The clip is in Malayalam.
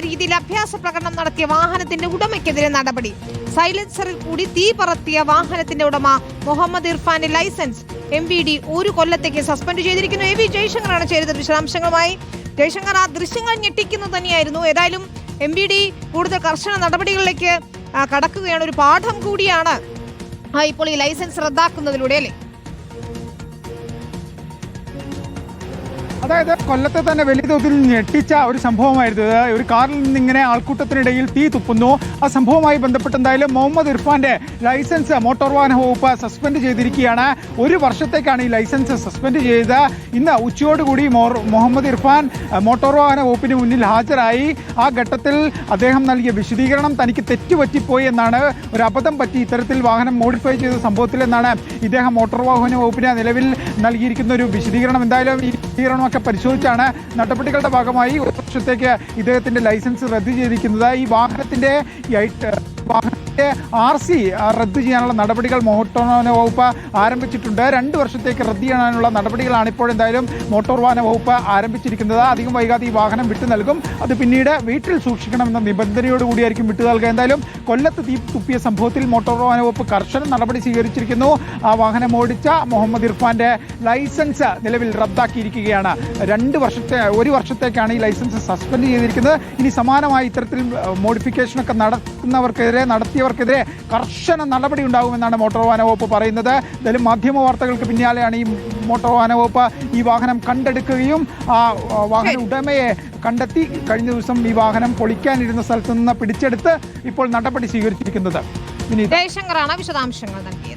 രീതിയിൽ അഭ്യാസ പ്രകടനം നടത്തിയ വാഹനത്തിന്റെ ഉടമയ്ക്കെതിരെ നടപടി. സൈലൻസറിൽ കൂടി തീ പറത്തിയ വാഹനത്തിന്റെ ഉടമ മുഹമ്മദ് ഇർഫാന്റെ ലൈസൻസ് MVD 1 കൊല്ലത്തേക്ക് സസ്പെൻഡ് ചെയ്തിരിക്കുന്നു. AV ജയശങ്കറാണ് ചേരുന്നത് വിശദാംശങ്ങളുമായി. ജയശങ്കർ, ആ ദൃശ്യങ്ങൾ ഞെട്ടിക്കുന്നു തന്നെയായിരുന്നു. ഏതായാലും MVD കൂടുതൽ കർശന നടപടികളിലേക്ക് കടക്കുകയാണ്. ഒരു പാഠം കൂടിയാണ് ഇപ്പോൾ ഈ ലൈസൻസ് റദ്ദാക്കുന്നതിലൂടെ, അല്ലേ? അതായത് കൊല്ലത്തെ തന്നെ വലിയ തോതിൽ ഞെട്ടിച്ച ഒരു സംഭവമായിരുന്നു. ഒരു കാറിൽ നിന്ന് ഇങ്ങനെ ആൾക്കൂട്ടത്തിനിടയിൽ തീ തുപ്പുന്നു. ആ സംഭവവുമായി ബന്ധപ്പെട്ട് എന്തായാലും മുഹമ്മദ് ഇർഫാന്റെ ലൈസൻസ് മോട്ടോർ വാഹന വകുപ്പ് സസ്പെൻഡ് ചെയ്തിരിക്കുകയാണ്. 1 വർഷത്തേക്കാണ് ഈ ലൈസൻസ് സസ്പെൻഡ് ചെയ്തത്. ഇന്ന് ഉച്ചയോടുകൂടി മുഹമ്മദ് ഇർഫാൻ മോട്ടോർ വാഹന വകുപ്പിന് മുന്നിൽ ഹാജരായി. ആ ഘട്ടത്തിൽ അദ്ദേഹം നൽകിയ വിശദീകരണം തനിക്ക് തെറ്റുപറ്റിപ്പോയി എന്നാണ്, ഒരു അബദ്ധം പറ്റി ഇത്തരത്തിൽ വാഹനം മോഡിഫൈ ചെയ്ത സംഭവത്തിൽ എന്നാണ് ഇദ്ദേഹം മോട്ടോർ വാഹന വകുപ്പിന് നിലവിൽ നൽകിയിരിക്കുന്ന ഒരു വിശദീകരണം. എന്തായാലും ഈ വിശദീകരണം പരിശോധിച്ചാണ് നടപടികളുടെ ഭാഗമായി 1 വർഷത്തേക്ക് ഇദ്ദേഹത്തിന്റെ ലൈസൻസ് റദ്ദു ചെയ്തിരിക്കുന്നത്. ഈ വാഹനത്തിന്റെ RC റദ്ദു ചെയ്യാനുള്ള നടപടികൾ മോട്ടോർ വാഹന വകുപ്പ് ആരംഭിച്ചിട്ടുണ്ട്. 2 വർഷത്തേക്ക് റദ്ദു ചെയ്യാനുള്ള നടപടികളാണ് ഇപ്പോഴെന്തായാലും മോട്ടോർ വാഹന വകുപ്പ് ആരംഭിച്ചിരിക്കുന്നത്. അധികം വൈകാതെ ഈ വാഹനം വിട്ടു നൽകും. അത് പിന്നീട് വീട്ടിൽ സൂക്ഷിക്കണമെന്ന നിബന്ധനയോടുകൂടിയായിരിക്കും വിട്ടു നൽകുക. എന്തായാലും കൊല്ലത്ത് തീ തുപ്പിയ സംഭവത്തിൽ മോട്ടോർ വാഹന വകുപ്പ് കർശന നടപടി സ്വീകരിച്ചിരിക്കുന്നു. ആ വാഹനം ഓടിച്ച മുഹമ്മദ് ഇർഫാന്റെ ലൈസൻസ് നിലവിൽ റദ്ദാക്കിയിരിക്കുകയാണ്. 1 വർഷത്തേക്കാണ് ഈ ലൈസൻസ് സസ്പെൻഡ് ചെയ്തിരിക്കുന്നത്. ഇനി സമാനമായി ഇത്തരത്തിൽ മോഡിഫിക്കേഷനൊക്കെ നടത്തിയവർക്കെതിരെ കർശന നടപടി ഉണ്ടാകുമെന്നാണ് മോട്ടോർ വാഹന വകുപ്പ് പറയുന്നത്. എന്തായാലും മാധ്യമ വാർത്തകൾക്ക് പിന്നാലെയാണ് ഈ മോട്ടോർ വാഹന വകുപ്പ് ഈ വാഹനം കണ്ടെടുക്കുകയും ആ വാഹന ഉടമയെ കണ്ടെത്തി കഴിഞ്ഞ ദിവസം ഈ വാഹനം പൊളിക്കാനിരുന്ന സ്ഥലത്ത് നിന്ന് പിടിച്ചെടുത്ത് ഇപ്പോൾ നടപടി സ്വീകരിച്ചിരിക്കുന്നത്. ജയശങ്കറാണ് വിശദാംശങ്ങൾ നൽകിയത്.